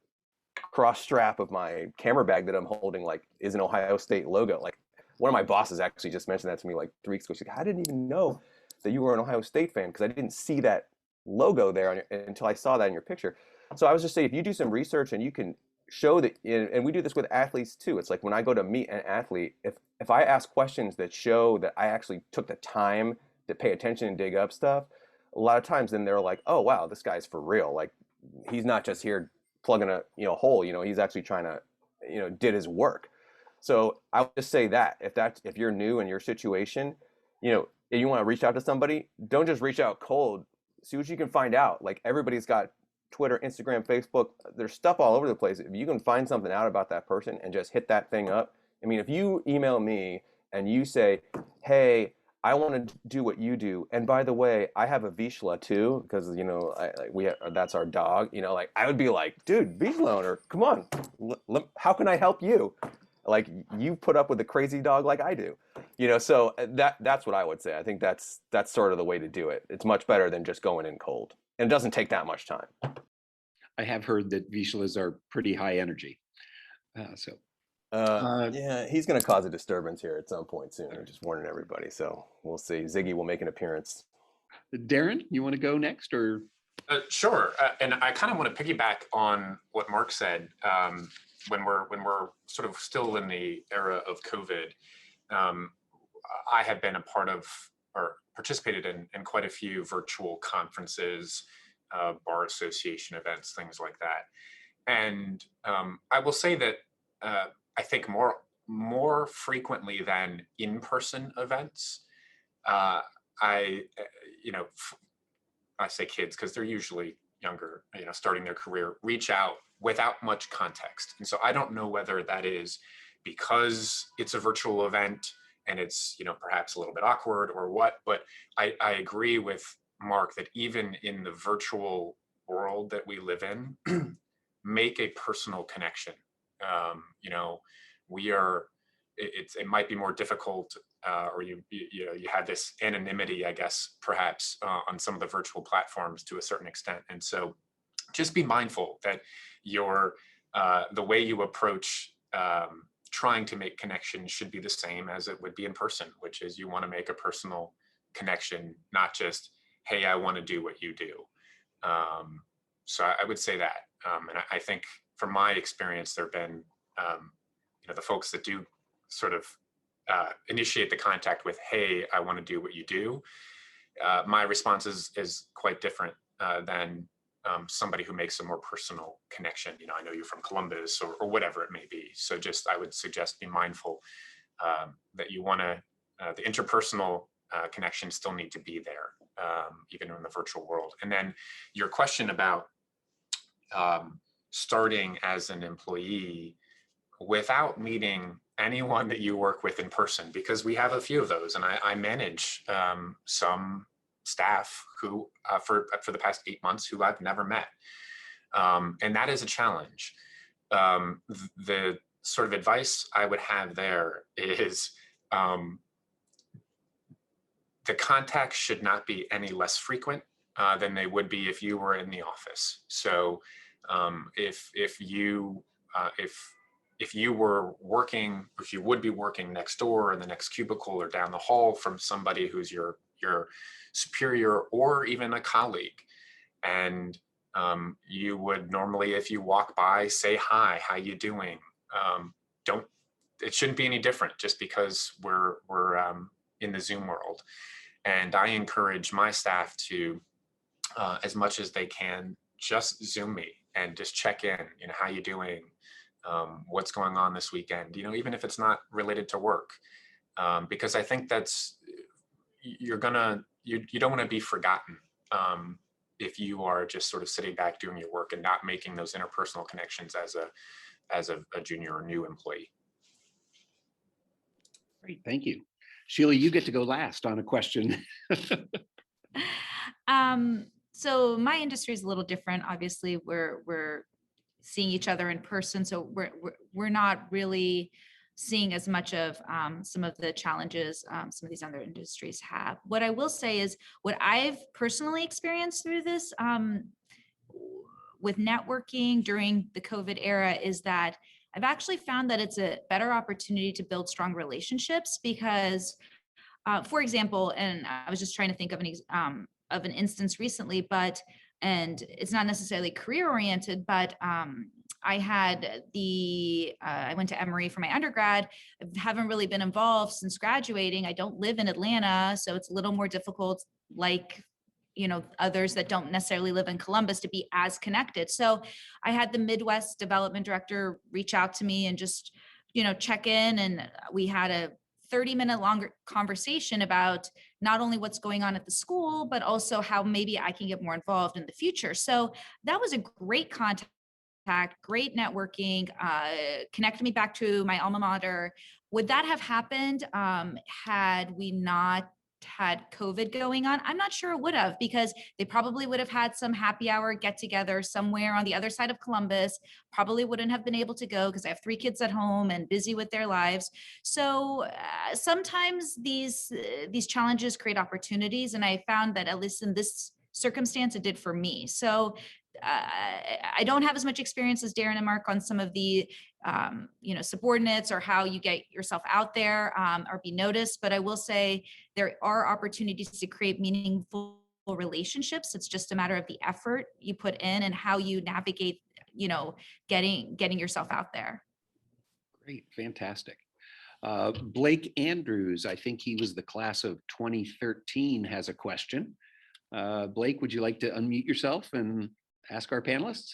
S5: cross strap of my camera bag that I'm holding, like, is an Ohio State logo. Like, one of my bosses actually just mentioned that to me like 3 weeks ago. She's like, I didn't even know that you were an Ohio State fan because I didn't see that logo there until I saw that in your picture. So I was just saying, if you do some research and you can show that, and we do this with athletes too. It's like when I go to meet an athlete, if I ask questions that show that I actually took the time to pay attention and dig up stuff, a lot of times then they're like, oh wow, this guy's for real. Like, he's not just here plugging a hole. He's actually trying to did his work. So I would just say that if you're new in your situation, and you want to reach out to somebody, don't just reach out cold. See what you can find out. Like, everybody's got Twitter, Instagram, Facebook. There's stuff all over the place. If you can find something out about that person and just hit that thing up. I mean, if you email me and you say, hey, I want to do what you do, and by the way, I have a Vizsla too, because that's our dog. Like, I would be like, dude, Vizsla owner, come on, how can I help you? Like, you put up with a crazy dog like I do, So that's what I would say. I think that's sort of the way to do it. It's much better than just going in cold, and it doesn't take that much time.
S2: I have heard that Vizslas are pretty high energy,
S5: yeah, he's going to cause a disturbance here at some point soon. I'm just warning everybody. So we'll see. Ziggy will make an appearance.
S2: Darron, you want to go next, or?
S4: Sure. And I kind of want to piggyback on what Mark said. When we're sort of still in the era of COVID, I have been a part of or participated in quite a few virtual conferences, bar association events, things like that. And I will say that I think more frequently than in-person events, I say kids because they're usually younger, starting their career, reach out without much context. And so I don't know whether that is because it's a virtual event and it's, perhaps a little bit awkward or what, but I agree with Mark that even in the virtual world that we live in, make a personal connection. You know, we are, it might be more difficult, or you have this anonymity, I guess, perhaps on some of the virtual platforms to a certain extent. And so just be mindful that the way you approach trying to make connections should be the same as it would be in person, which is you want to make a personal connection, not just, hey, I want to do what you do. So I would say that. And I think from my experience, there have been, the folks that do sort of initiate the contact with, hey, I want to do what you do. My response is quite different than somebody who makes a more personal connection. You know, I know you're from Columbus or whatever it may be. So just, I would suggest be mindful that you want to, the interpersonal connections still need to be there, even in the virtual world. And then your question about starting as an employee without meeting anyone that you work with in person, because we have a few of those, and I manage some staff who for the past 8 months who I've never met, and that is a challenge. The sort of advice I would have there is the contacts should not be any less frequent than they would be if you were in the office. So if you were working, if you would be working next door in the next cubicle or down the hall from somebody who's your superior or even a colleague, and you would normally, if you walk by, say hi, how you doing? It shouldn't be any different just because we're in the Zoom world. And I encourage my staff to, as much as they can, just Zoom me and just check in, you know, how you doing? What's going on this weekend? You know, even if it's not related to work, because I think that's, you don't want to be forgotten if you are just sort of sitting back doing your work and not making those interpersonal connections as a junior or new employee.
S2: Great, thank you. Sheila, you get to go last on a question.
S3: So my industry is a little different. Obviously, we're seeing each other in person, so we're not really seeing as much of some of the challenges some of these other industries have. What I will say is what I've personally experienced through this with networking during the COVID era is that I've actually found that it's a better opportunity to build strong relationships because, for example, and I was just trying to think of an instance recently, and it's not necessarily career oriented, but I went to Emory for my undergrad. I haven't really been involved since graduating. I don't live in Atlanta, so it's a little more difficult, like, you know, others that don't necessarily live in Columbus, to be as connected. So I had the Midwest development director reach out to me and just, you know, check in. And we had a 30-minute longer conversation about not only what's going on at the school, but also how maybe I can get more involved in the future. So that was a great contact, great networking, connected me back to my alma mater. Would that have happened had we not had COVID going on? I'm not sure it would have, because they probably would have had some happy hour get together somewhere on the other side of Columbus. Probably wouldn't have been able to go because I have 3 kids at home and busy with their lives. So sometimes these challenges create opportunities, and I found that at least in this circumstance, it did for me. So I don't have as much experience as Darron and Mark on some of the subordinates or how you get yourself out there or be noticed. But I will say there are opportunities to create meaningful relationships. It's just a matter of the effort you put in and how you navigate, getting yourself out there.
S2: Great, fantastic. Blake Andrews, I think he was the class of 2013, has a question. Blake, would you like to unmute yourself and ask our panelists?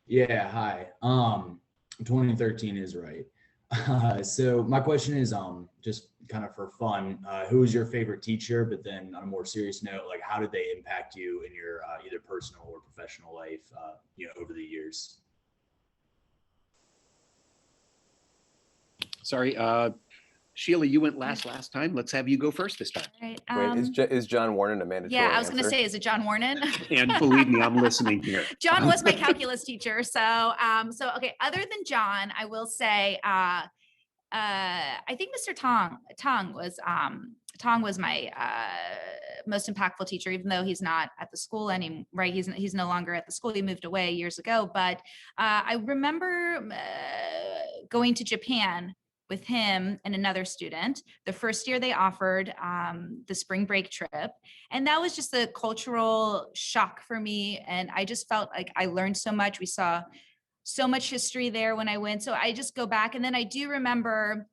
S7: Yeah, hi. 2013 is right. So my question is just kind of for fun, who was your favorite teacher? But then on a more serious note, like how did they impact you in your either personal or professional life, over the years?
S2: Sorry, Sheila, you went last time. Let's have you go first this time.
S3: Right.
S5: Wait, is John Wuorinen a mandatory
S3: Yeah, I was going to
S5: answer?
S3: say, is it John Wuorinen?
S2: And believe me, I'm listening here.
S3: John was my calculus teacher. So, okay. Other than John, I will say, I think Mr. Tong was my most impactful teacher, even though he's not at the school anymore. Right? He's no longer at the school. He moved away years ago. But I remember going to Japan with him and another student. The first year they offered the spring break trip. And that was just a cultural shock for me. And I just felt like I learned so much. We saw so much history there when I went. So I just go back. And then I do remember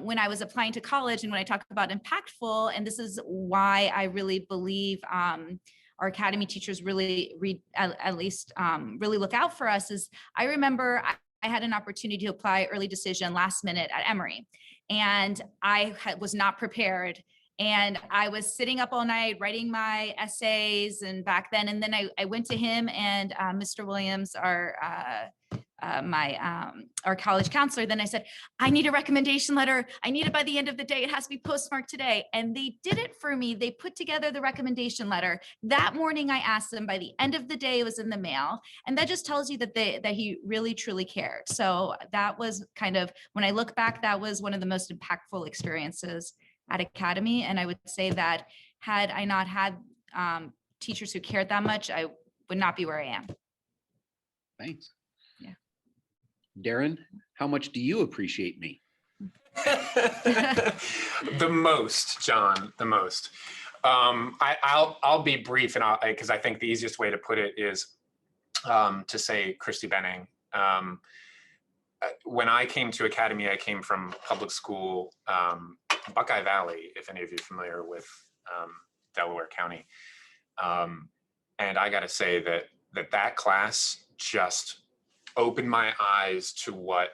S3: when I was applying to college and when I talk about impactful, and this is why I really believe our academy teachers really really look out for us, is I remember I had an opportunity to apply early decision last minute at Emory, and I was not prepared. And I was sitting up all night writing my essays and back then. And then I went to him and Mr. Williams, our college counselor. Then I said, I need a recommendation letter. I need it by the end of the day. It has to be postmarked today. And they did it for me. They put together the recommendation letter. That morning I asked them, by the end of the day, it was in the mail. And that just tells you that he really, truly cared. So that was kind of, when I look back, that was one of the most impactful experiences at Academy. And I would say that had I not had teachers who cared that much, I would not be where I am.
S2: Thanks.
S3: Yeah.
S2: Darron, how much do you appreciate me?
S4: The most, John, the most. I'll be brief, and because I think the easiest way to put it is to say Christy Benning. When I came to Academy, I came from public school, Buckeye Valley, if any of you are familiar with Delaware County. And I got to say that class just opened my eyes to what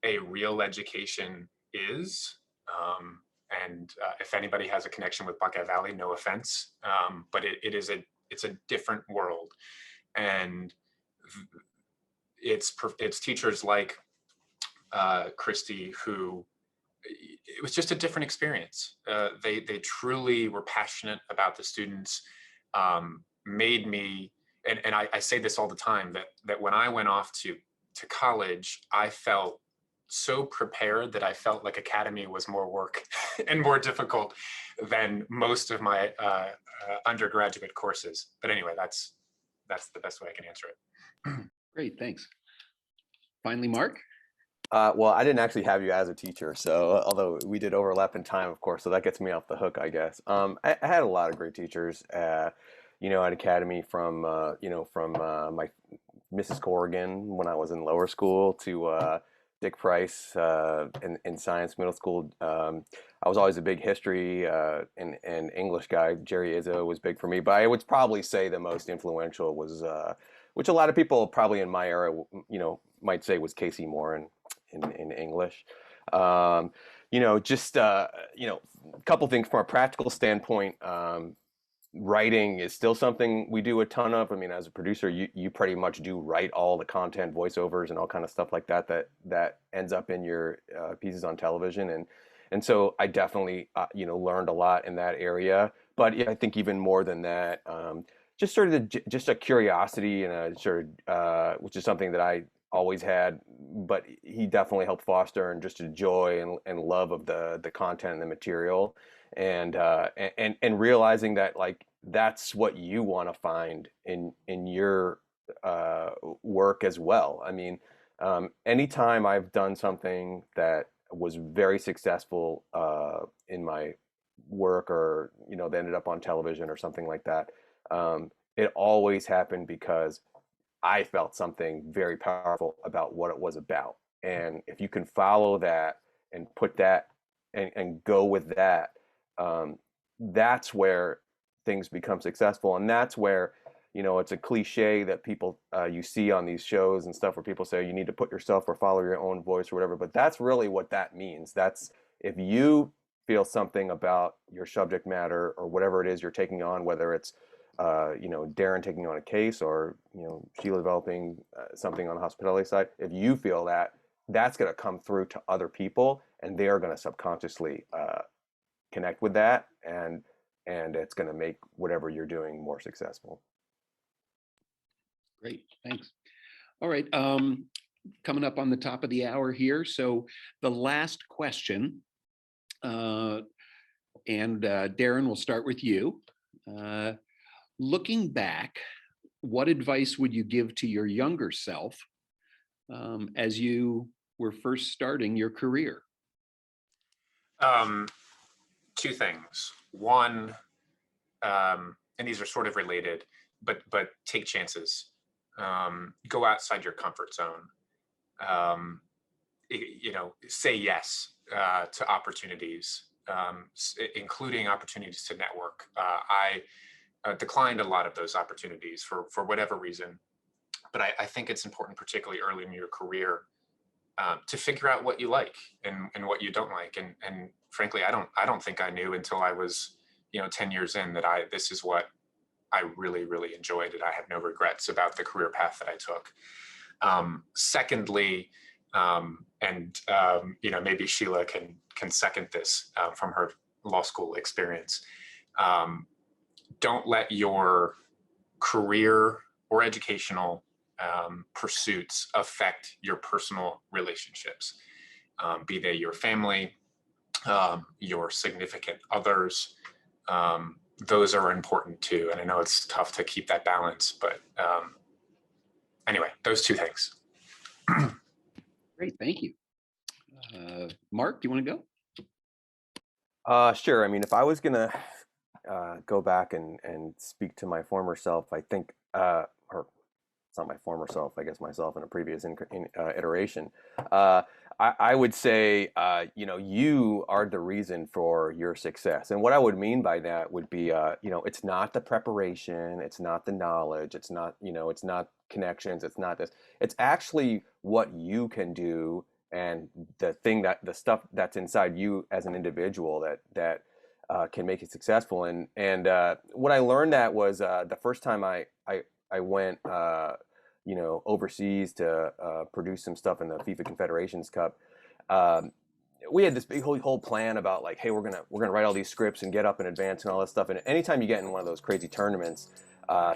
S4: a real education is. And if anybody has a connection with Buckeye Valley, no offense, but it's a different world. And it's teachers like Christy who, it was just a different experience. They truly were passionate about the students, made me, and I say this all the time, that when I went off to college, I felt so prepared that I felt like Academy was more work and more difficult than most of my undergraduate courses. But anyway, that's the best way I can answer it.
S2: Great, thanks. Finally, Mark.
S5: Well, I didn't actually have you as a teacher, so although we did overlap in time, of course, so that gets me off the hook, I guess. I had a lot of great teachers, at Academy, from my Mrs. Corrigan when I was in lower school to Dick Price in science middle school. I was always a big history and English guy. Jerry Izzo was big for me, but I would probably say the most influential was, which a lot of people probably in my era, might say, was Casey Moore in English. A couple things from a practical standpoint. Writing is still something we do a ton of. I mean, as a producer, you pretty much do write all the content, voiceovers, and all kind of stuff like that ends up in your pieces on television. And so I definitely learned a lot in that area. But yeah, I think even more than that, just sort of just a curiosity and a sort of which is something that I always had, but he definitely helped foster, and just a joy and love of the content and the material, and realizing that, like, that's what you want to find in your work as well. I mean, anytime I've done something that was very successful in my work, or that ended up on television or something like that, it always happened because I felt something very powerful about what it was about. And if you can follow that and put that and go with that, that's where things become successful. And that's where, it's a cliche that people, you see on these shows and stuff, where people say you need to put yourself or follow your own voice or whatever. But that's really what that means. That's, if you feel something about your subject matter or whatever it is you're taking on, whether it's Darron taking on a case, or Sheila developing something on the hospitality side, if you feel that, that's going to come through to other people, and they are going to subconsciously connect with that, and it's going to make whatever you're doing more successful.
S2: Great, thanks. All right, coming up on the top of the hour here. So the last question, and Darron, we'll start with you. Looking back, what advice would you give to your younger self as you were first starting your career?
S4: Two things. One, and these are sort of related, but take chances. Go outside your comfort zone. Say yes to opportunities, including opportunities to network. I declined a lot of those opportunities for whatever reason, but I think it's important, particularly early in your career, to figure out what you like and what you don't like. And frankly, I don't think I knew until I was 10 years in that this is what I really, really enjoyed, and I have no regrets about the career path that I took. Secondly, maybe Sheila can second this from her law school experience. Don't let your career or educational pursuits affect your personal relationships, be they your family, your significant others. Those are important too. And I know it's tough to keep that balance, but anyway, those two things.
S2: Great, thank you. Mark, do you want to
S5: go? Sure. I mean, if I was going to go back and speak to my former self, I think, or it's not my former self, I guess myself in a previous iteration, I would say, you are the reason for your success. And what I would mean by that would be, it's not the preparation, it's not the knowledge, it's not, it's not connections, it's not this. It's actually what you can do, and the stuff that's inside you as an individual that can make you successful. And what I learned that was the first time I went overseas to produce some stuff in the FIFA Confederations Cup. We had this big whole plan about like, hey, we're gonna write all these scripts and get up in advance and all this stuff. And anytime you get in one of those crazy tournaments,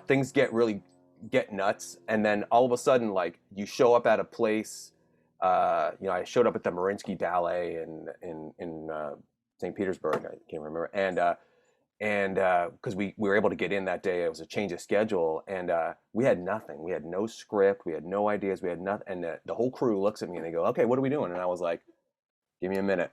S5: things get nuts. And then all of a sudden, like, you show up at a place. I showed up at the Mariinsky Ballet in St. Petersburg. I can't remember. And because we were able to get in that day, it was a change of schedule, and we had nothing. We had no script, we had no ideas, we had nothing. And the whole crew looks at me and they go, "Okay, what are we doing?" And I was like, "Give me a minute."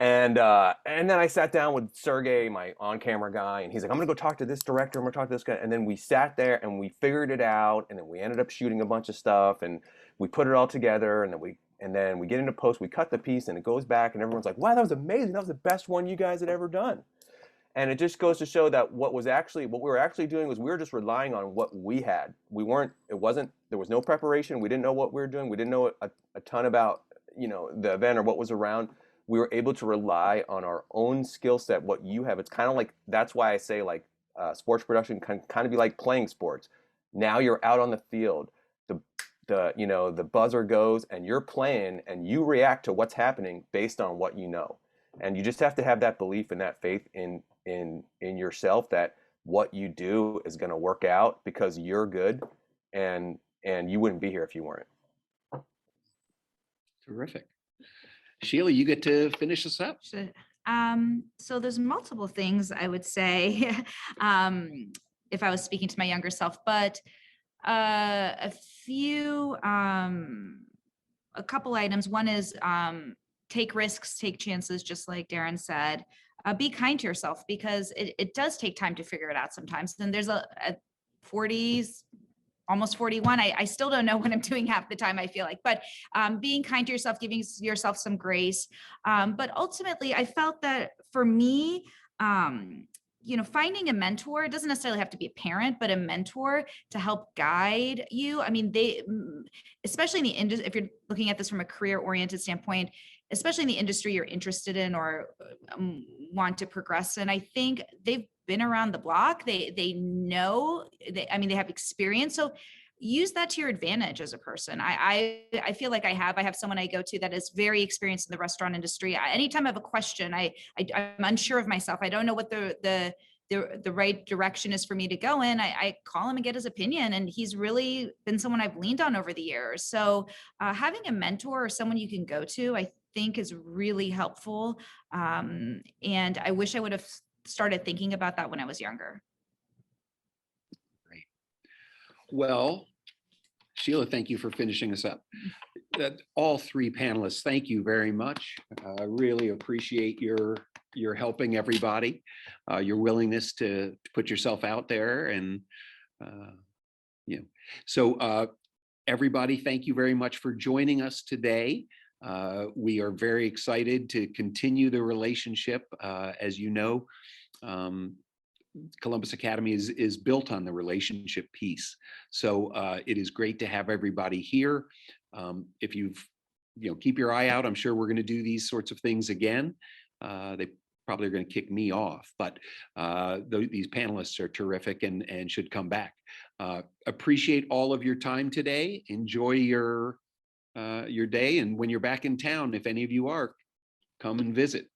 S5: And then I sat down with Sergey, my on-camera guy, and he's like, "I'm gonna go talk to this director. I'm gonna talk to this guy." And then we sat there and we figured it out, and then we ended up shooting a bunch of stuff, and we put it all together, and then we get into post, we cut the piece, and it goes back, and everyone's like, "Wow, that was amazing. That was the best one you guys had ever done." And it just goes to show that what we were actually doing was we were just relying on what we had. There was no preparation. We didn't know what we were doing. We didn't know a ton about, the event or what was around. We were able to rely on our own skill set, what you have. It's kind of like, that's why I say, like, sports production can kind of be like playing sports. Now you're out on the field. The buzzer goes and you're playing and you react to what's happening based on what you know. And you just have to have that belief and that faith in yourself that what you do is going to work out because you're good, and you wouldn't be here if you weren't.
S2: Terrific. Sheila, you get to finish us up.
S3: So there's multiple things I would say if I was speaking to my younger self, but a couple items. One is take risks, take chances, just like Darron said. Be kind to yourself, because it does take time to figure it out sometimes. And there's a 40s, almost 41. I still don't know what I'm doing half the time, I feel like, but being kind to yourself, giving yourself some grace. But ultimately, I felt that for me, finding a mentor, it doesn't necessarily have to be a parent, but a mentor to help guide you. I mean, especially in the industry, if you're looking at this from a career-oriented standpoint, especially in the industry you're interested in or want to progress in, I think they've been around the block. They know, they have experience. So, use that to your advantage as a person. I feel like I have someone I go to that is very experienced in the restaurant industry. Anytime I have a question, I'm unsure of myself. I don't know what the right direction is for me to go in. I call him and get his opinion, and he's really been someone I've leaned on over the years. So having a mentor or someone you can go to, I think is really helpful. And I wish I would have started thinking about that when I was younger.
S2: Great. Well, Sheila, thank you for finishing us up. All three panelists, thank you very much. I really appreciate your helping everybody, your willingness to put yourself out there, and so everybody, thank you very much for joining us today. We are very excited to continue the relationship. As you know, Columbus Academy is built on the relationship piece. So it is great to have everybody here. If keep your eye out, I'm sure we're going to do these sorts of things again. They probably are going to kick me off, but these panelists are terrific and should come back. Appreciate all of your time today. Enjoy your day. And when you're back in town, if any of you are, come and visit.